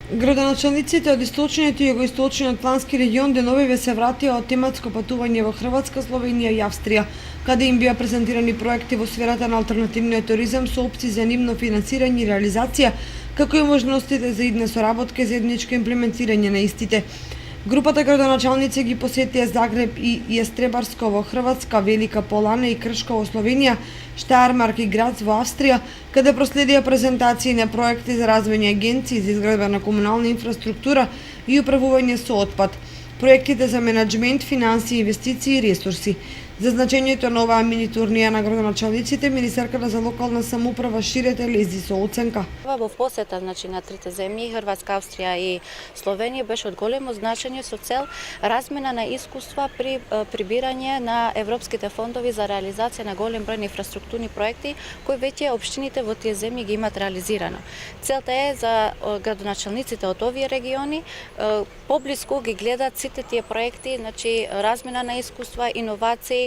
Градоначалниците од источниот и југоисточниот плански регион деновиве се вратија од тематско патување во Хрватска, Словенија и Австрија, каде им беа презентирани проекти во сферата на алтернативниот туризам со опции за нивно финансирање и реализација, како и можностите за идна соработка и заедничко имплементирање на истите. Групата градоначалници ги посетија Загреб и Јестребарско во Хрватска, Велика Полана и Кршко во Словенија, Штаермарк и Грац во Австрија, каде проследија презентации на проекти за развојни агенции за изградба на комунална инфраструктура и управување со отпад, проектите за менаџмент, финансии, инвестиции и ресурси. За значењето на оваа мини турнија на градоначалниците, министерката за локална самоуправа Ширетел изди со оценка. Во посета на трите земји, Хрватска, Австрија и Словенија, беше од големо значење со цел размена на искуства при прибирање на европските фондови за реализација на голем број инфраструктурни проекти кои веќе општините во тие земји ги имат реализирано. Целта е за градоначалниците од овие региони поблиску ги гледат сите тие проекти, размена на искуства, иновации,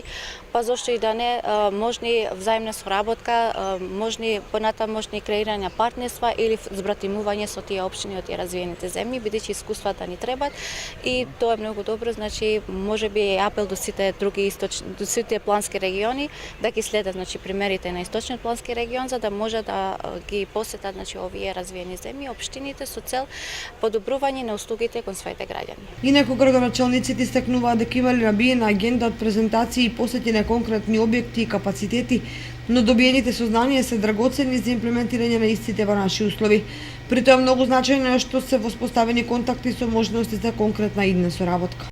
па зошто и да не можни взаимна соработка, можни понатамошни креирање на партнерства или збратимување со тие општини од тие развиените земји, бидејќи искуствата ни требат и тоа е многу добро, можеби е апел до сите други до сите плански региони да ги следат примерите на источниот плански регион за да може да ги посетат овие развиени земји, општините со цел подобрување на услугите кон своите граѓани. Инаку градоначалниците истакнуваат дека имале набиена агенда од презентации и посети на конкретни објекти и капацитети, но добиените сознанија се драгоценни за имплементирање на истите во наши услови. При тоа многу значајно е што се воспоставени контакти со можности за конкретна идна соработка.